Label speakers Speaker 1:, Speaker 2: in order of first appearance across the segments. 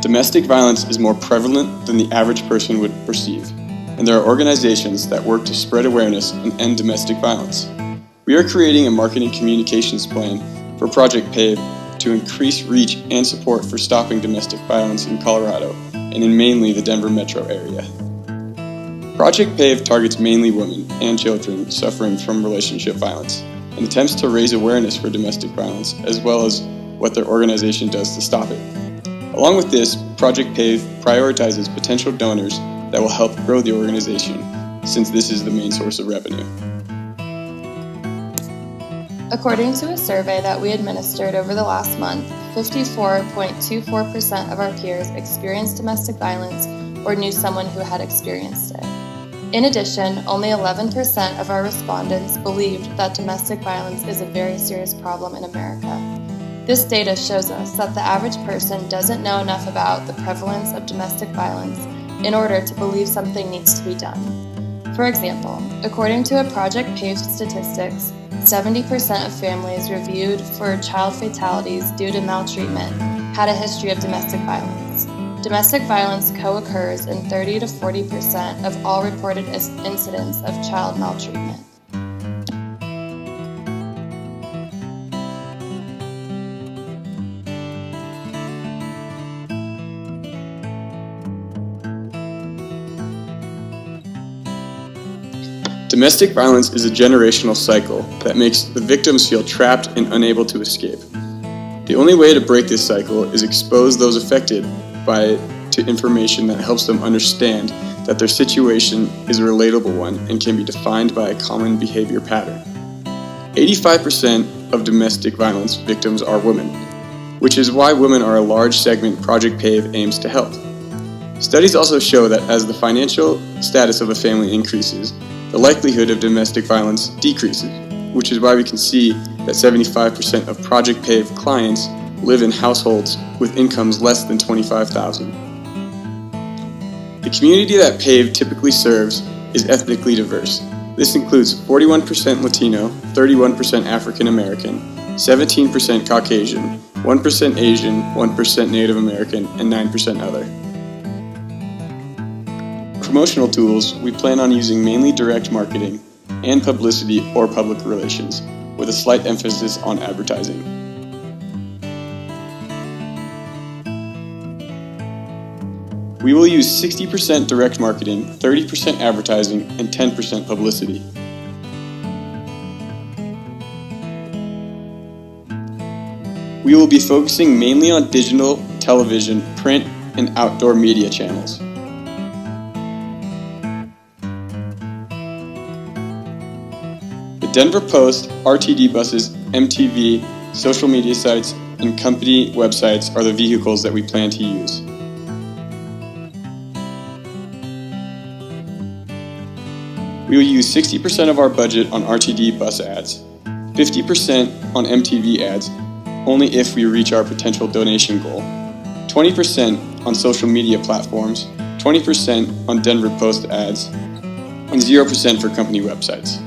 Speaker 1: Domestic violence is more prevalent than the average person would perceive, and there are organizations that work to spread awareness and end domestic violence. We are creating a marketing communications plan for Project Pave to increase reach and support for stopping domestic violence in Colorado and in mainly the Denver metro area. Project Pave targets mainly women and children suffering from relationship violence and attempts to raise awareness for domestic violence as well as what their organization does to stop it. Along with this, Project Pave prioritizes potential donors that will help grow the organization, since this is the main source of revenue.
Speaker 2: According to a survey that we administered over the last month, 54.24% of our peers experienced domestic violence or knew someone who had experienced it. In addition, only 11% of our respondents believed that domestic violence is a very serious problem in America. This data shows us that the average person doesn't know enough about the prevalence of domestic violence in order to believe something needs to be done. For example, according to a Project Pave statistics, 70% of families reviewed for child fatalities due to maltreatment had a history of domestic violence. Domestic violence co-occurs in 30 to 40% of all reported incidents of child maltreatment.
Speaker 1: Domestic violence is a generational cycle that makes the victims feel trapped and unable to escape. The only way to break this cycle is expose those affected to information that helps them understand that their situation is a relatable one and can be defined by a common behavior pattern. 85% of domestic violence victims are women, which is why women are a large segment Project Pave aims to help. Studies also show that as the financial status of a family increases, the likelihood of domestic violence decreases, which is why we can see that 75% of Project Pave clients live in households with incomes less than $25,000. The community that Pave typically serves is ethnically diverse. This includes 41% Latino, 31% African American, 17% Caucasian, 1% Asian, 1% Native American, and 9% other. Promotional tools, we plan on using mainly direct marketing and publicity or public relations, with a slight emphasis on advertising. We will use 60% direct marketing, 30% advertising, and 10% publicity. We will be focusing mainly on digital, television, print, and outdoor media channels. Denver Post, RTD buses, MTV, social media sites, and company websites are the vehicles that we plan to use. We will use 60% of our budget on RTD bus ads, 50% on MTV ads, only if we reach our potential donation goal, 20% on social media platforms, 20% on Denver Post ads, and 0% for company websites.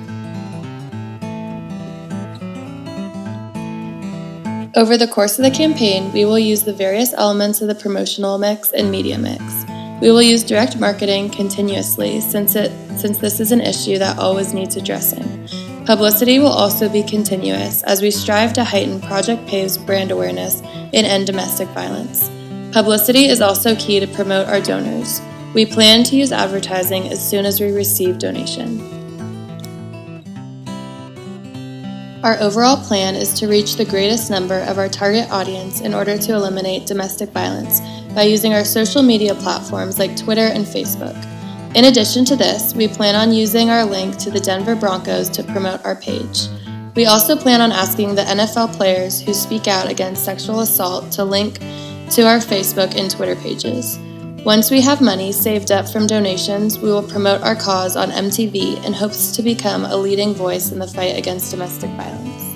Speaker 2: Over the course of the campaign, we will use the various elements of the promotional mix and media mix. We will use direct marketing continuously since this is an issue that always needs addressing. Publicity will also be continuous as we strive to heighten Project Pave's brand awareness and end domestic violence. Publicity is also key to promote our donors. We plan to use advertising as soon as we receive donation. Our overall plan is to reach the greatest number of our target audience in order to eliminate domestic violence by using our social media platforms like Twitter and Facebook. In addition to this, we plan on using our link to the Denver Broncos to promote our page. We also plan on asking the NFL players who speak out against sexual assault to link to our Facebook and Twitter pages. Once we have money saved up from donations, we will promote our cause on MTV in hopes to become a leading voice in the fight against domestic violence.